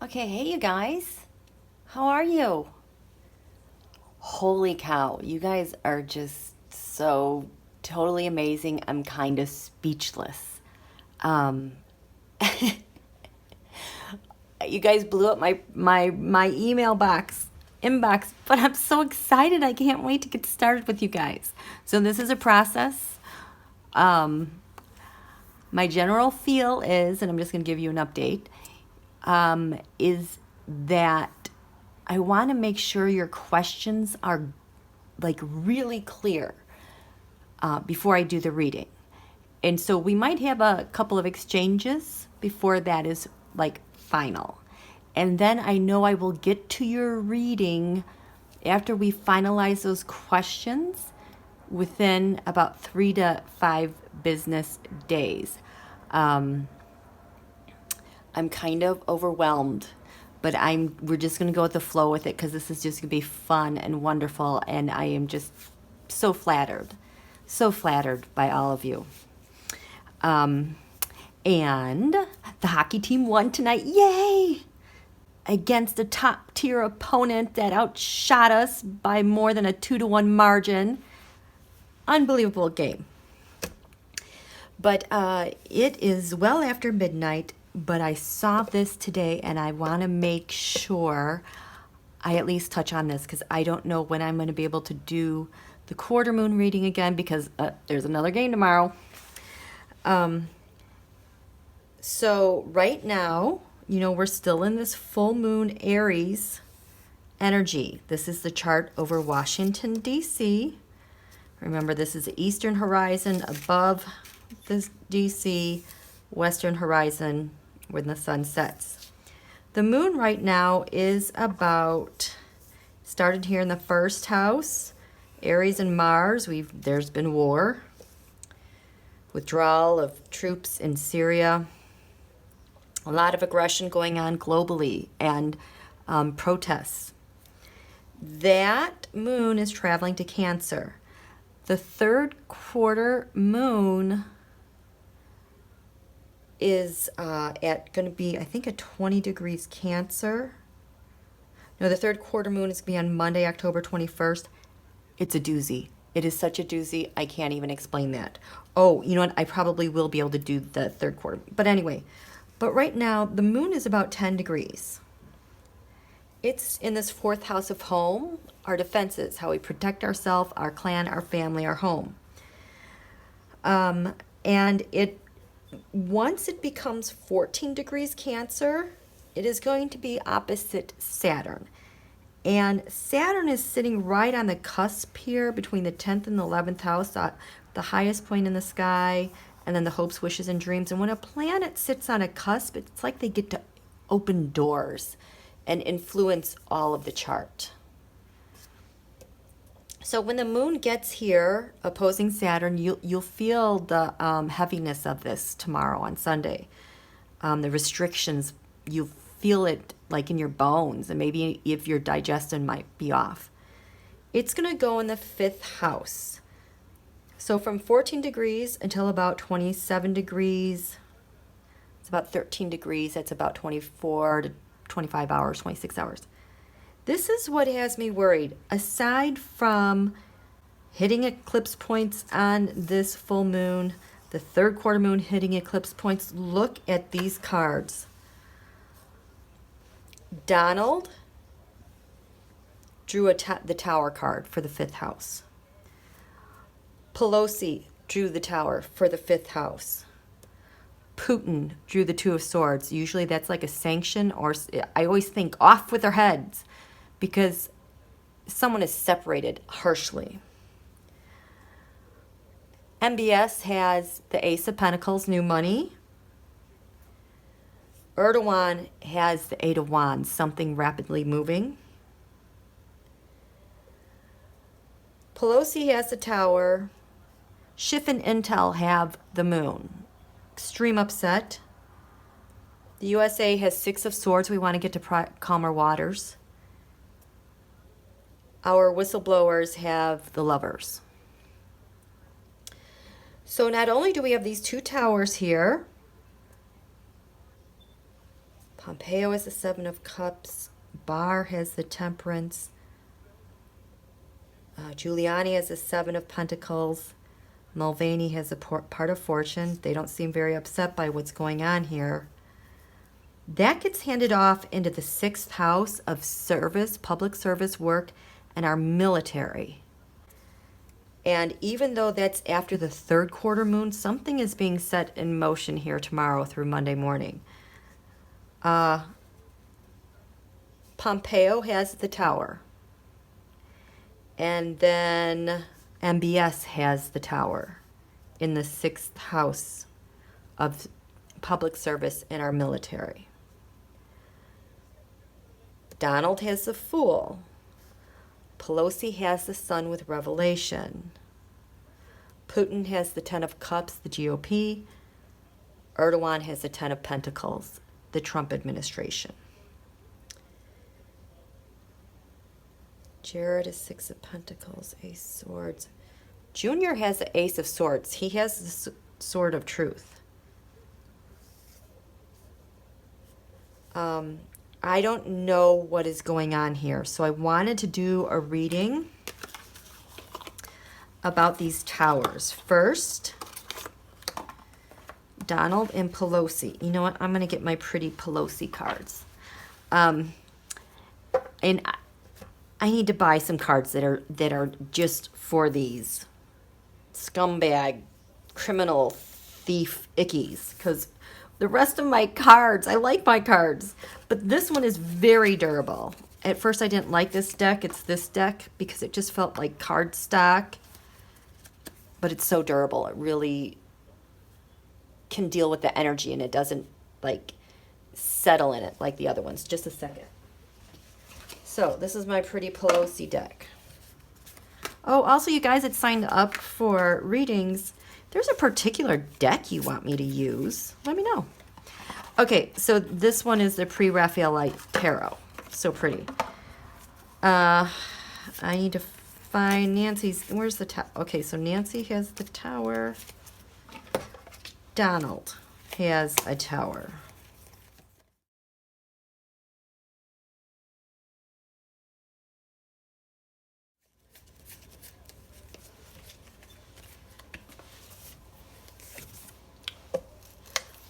Okay, hey you guys. How are you? Holy cow, you guys are just so totally amazing. I'm kind of speechless. Um, you guys blew up my email box inbox, but I'm so excited. I can't wait to get started with you guys. So this is a process. Um, my general feel is, and I'm just going to give you an update, is that I want to make sure your questions are like really clear before I do the reading. And so we might have a couple of exchanges before that is like final. And then I know I will get to your reading after we finalize those questions within about 3 to 5 business days. Um, I'm kind of overwhelmed, but we're just going to go with the flow with it because this is just going to be fun and wonderful, and I am just so flattered by all of you. Um, and the hockey team won tonight. Yay! Against a top tier opponent that outshot us by more than a 2-1 margin. Unbelievable game. But it is well after midnight, but I saw this today and I want to make sure I at least touch on this because I don't know when I'm going to be able to do the quarter moon reading again because there's another game tomorrow. So right now, we're still in this full moon Aries energy. This is the chart over Washington, D.C. Remember, this is the eastern horizon above this D.C., western horizon when the sun sets. The moon right now is started here in the first house, Aries and Mars. There's been war, withdrawal of troops in Syria, a lot of aggression going on globally, and protests. That moon is traveling to Cancer. The third quarter moon is going to be, I think, at 20 degrees Cancer. No, the third quarter moon is going to be on Monday, October 21st. It's a doozy. It is such a doozy, I can't even explain that. Oh, you know what? I probably will be able to do the third quarter. But anyway, but right now, the moon is about 10 degrees. It's in this fourth house of home, our defenses, how we protect ourselves, our clan, our family, our home. And once it becomes 14 degrees Cancer, it is going to be opposite Saturn. And Saturn is sitting right on the cusp here between the 10th and the 11th house, the highest point in the sky, and then the hopes, wishes, and dreams. And when a planet sits on a cusp, it's like they get to open doors and influence all of the chart. So when the moon gets here, opposing Saturn, you'll feel the heaviness of this tomorrow on Sunday. The restrictions, you feel it like in your bones, and maybe if your digestion might be off. It's going to go in the fifth house. So from 14 degrees until about 27 degrees, it's about 13 degrees. That's about 24 to 25 hours, 26 hours. This is what has me worried. Aside from hitting eclipse points on this full moon, the third quarter moon hitting eclipse points, look at these cards. Donald drew the Tower card for the fifth house. Pelosi drew the Tower for the fifth house. Putin drew the Two of Swords. Usually that's like a sanction, or I always think off with their heads because someone is separated harshly. MBS has the Ace of Pentacles, new money. Erdogan has the Eight of Wands, something rapidly moving. Pelosi has the Tower. Schiff and Intell have the Moon. Extreme upset. The USA has Six of Swords. We want to get to calmer waters. Our whistleblowers have the Lovers. So not only do we have these two towers here, Pompeo has the Seven of Cups. Barr has the Temperance. Giuliani has the Seven of Pentacles. Mulvaney has the part of Fortune. They don't seem very upset by what's going on here. That gets handed off into the 6th house of service, public service work, and our military. And even though that's after the 3rd quarter moon, something is being set in motion here tomorrow through Monday morning. Pompeo has the Tower. And then MBS has the Tower in the 6th house of public service and our military. Donald has the Fool. Pelosi has the Sun with Revelation. Putin has the Ten of Cups, the GOP. Erdogan has the Ten of Pentacles, the Trump administration. Jared is 6 of Pentacles, Ace Swords. Junior has the Ace of Swords. He has the Sword of Truth. I don't know what is going on here, so I wanted to do a reading about these towers. First, Donald and Pelosi. You know what? I'm going to get my pretty Pelosi cards. And I need to buy some cards that are just for these scumbag, criminal, thief ickies, because the rest of my cards, I like my cards, but this one is very durable. At first I didn't like this deck. It's this deck because it just felt like card stock, but it's so durable. It really can deal with the energy and it doesn't like settle in it like the other ones. Just a second. So this is my pretty Pelosi deck. Oh, also you guys that signed up for readings, there's a particular deck you want me to use, let me know. Okay, so this one is the pre-Raphaelite Tarot. So pretty. I need to find Nancy's. Where's the tower? Okay, so Nancy has the Tower. Donald has a Tower.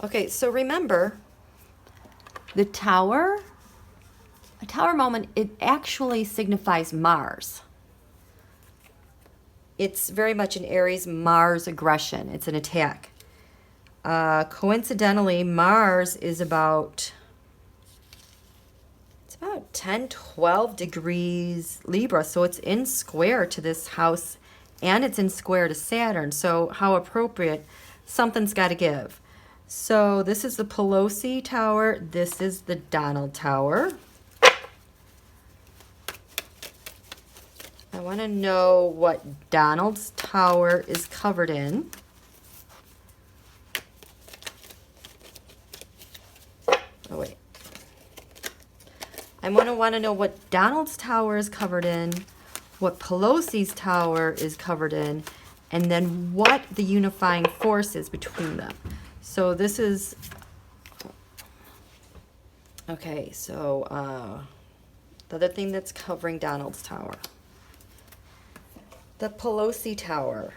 Okay, so remember, the Tower, a Tower moment, it actually signifies Mars. It's very much an Aries Mars aggression. It's an attack. Coincidentally, Mars is about 10, 12 degrees Libra, so it's in square to this house, and it's in square to Saturn, so how appropriate. Something's got to give. So this is the Pelosi Tower. This is the Donald Tower. I want to know what Donald's Tower is covered in. Oh, wait. I want to know what Donald's Tower is covered in, what Pelosi's Tower is covered in, and then what the unifying force is between them. So this is, okay, so the other thing that's covering Donald's Tower. The Pelosi Tower.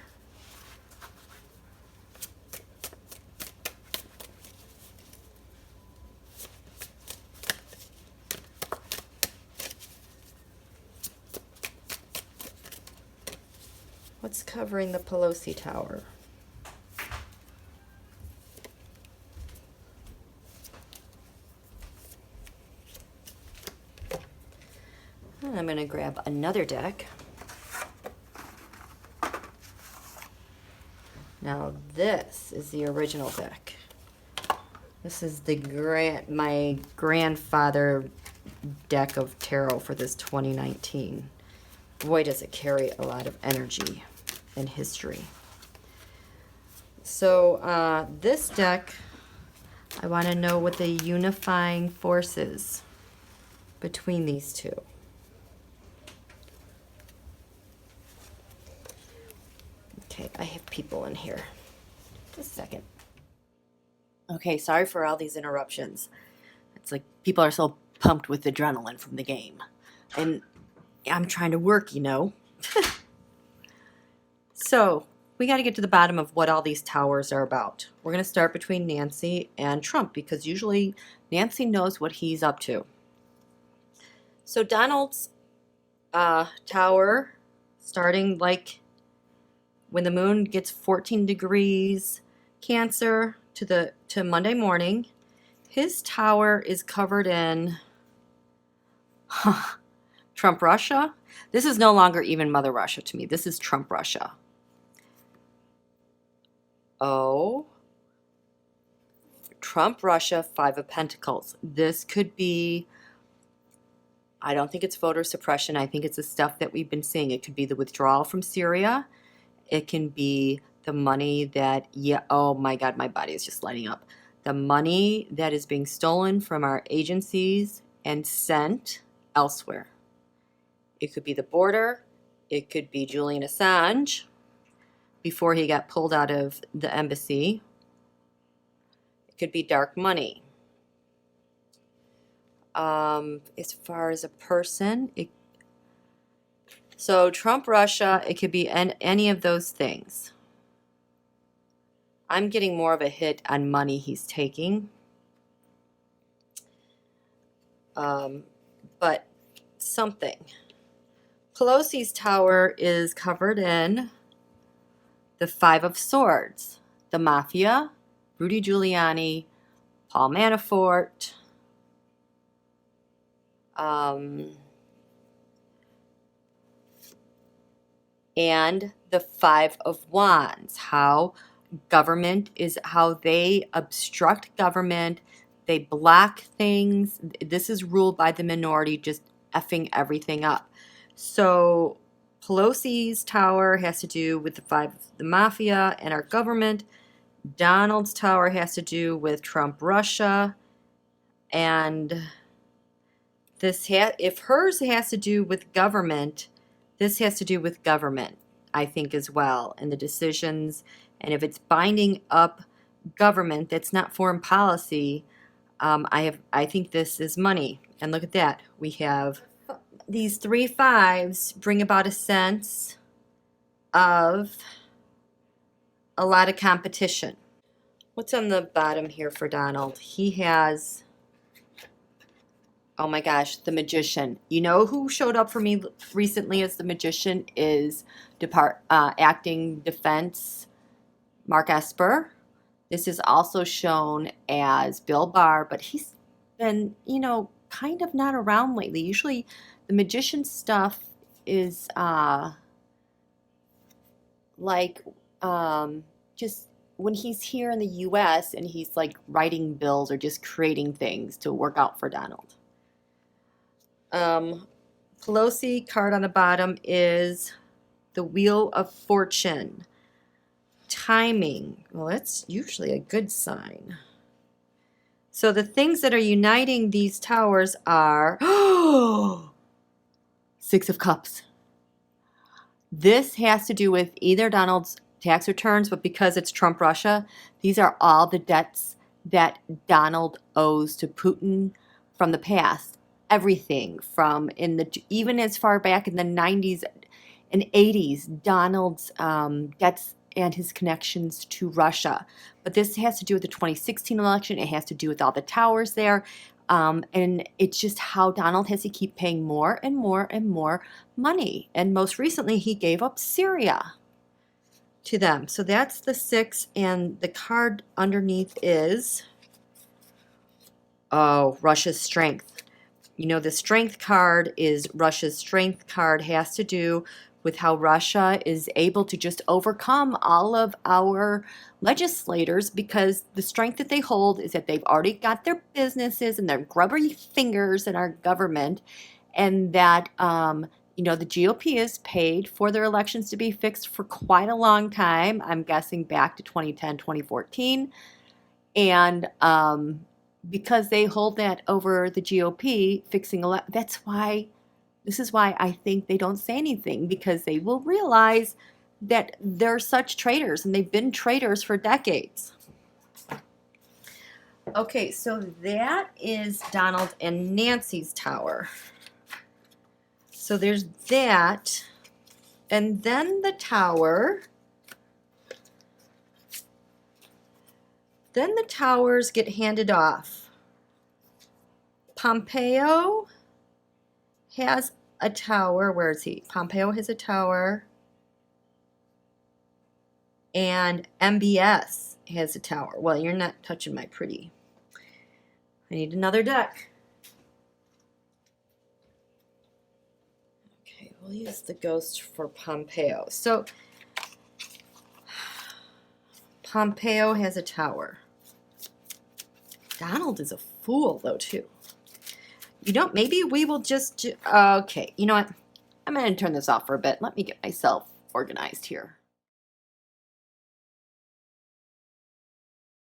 What's covering the Pelosi Tower? And I'm going to grab another deck. Now this is the original deck. This is the my grandfather deck of tarot for this 2019. Boy, does it carry a lot of energy and history. So this deck, I want to know what the unifying force is between these two. Okay, I have people in here. Just a second. Okay, sorry for all these interruptions. It's like people are so pumped with adrenaline from the game. And I'm trying to work, you know. So we got to get to the bottom of what all these towers are about. We're going to start between Nancy and Trump because usually Nancy knows what he's up to. So Donald's tower, starting like when the moon gets 14 degrees Cancer to Monday morning, his tower is covered in Trump Russia. This is no longer even Mother Russia to me. This is Trump Russia. Oh, Trump Russia, 5 of Pentacles. This could be, I don't think it's voter suppression. I think it's the stuff that we've been seeing. It could be the withdrawal from Syria. It can be the money that, oh my God, my body is just lighting up. The money that is being stolen from our agencies and sent elsewhere. It could be the border. It could be Julian Assange before he got pulled out of the embassy. It could be dark money. As far as a person, so Trump Russia, it could be any of those things. I'm getting more of a hit on money he's taking. But something. Pelosi's tower is covered in the 5 of Swords. The Mafia, Rudy Giuliani, Paul Manafort, and the 5 of Wands. How they obstruct government, they block things. This is ruled by the minority, just effing everything up. So Pelosi's tower has to do with the 5 of the Mafia and our government. Donald's tower has to do with Trump Russia, and if hers has to do with government, this has to do with government, I think, as well, and the decisions. And if it's binding up government, that's not foreign policy. I think this is money. And look at that. We have these 3 5s bring about a sense of a lot of competition. What's on the bottom here for Donald? He has, oh my gosh, the Magician. You know who showed up for me recently as the Magician is acting defense Mark Esper. This is also shown as Bill Barr, but he's been, kind of not around lately. Usually the Magician stuff is just when he's here in the U.S. and he's like writing bills or just creating things to work out for Donald. Pelosi card on the bottom is the Wheel of Fortune. Timing. Well, that's usually a good sign. So the things that are uniting these towers are 6 of Cups. This has to do with either Donald's tax returns, but because it's Trump Russia, these are all the debts that Donald owes to Putin from the past. Everything from even as far back in the 90s and 80s, Donald's debts and his connections to Russia. But this has to do with the 2016 election. It has to do with all the towers there. And it's just how Donald has to keep paying more and more and more money. And most recently, he gave up Syria to them. So that's the 6. And the card underneath is, Russia's strength. The strength card is Russia's strength card, has to do with how Russia is able to just overcome all of our legislators, because the strength that they hold is that they've already got their businesses and their grubby fingers in our government, and that the GOP is paid for their elections to be fixed for quite a long time. I'm guessing back to 2010, 2014. And because they hold that over the GOP fixing this is why I think they don't say anything, because they will realize that they're such traitors, and they've been traitors for decades. Okay, so that is Donald and Nancy's tower. So there's that. And then the tower. Then the towers get handed off. Pompeo has a tower. Where is he? Pompeo has a tower. And MBS has a tower. Well, you're not touching my pretty. I need another deck. Okay, we'll use the ghost for Pompeo. So, Pompeo has a tower. Donald is a fool, though, too. You know, maybe we will just... okay, you know what? I'm going to turn this off for a bit. Let me get myself organized here.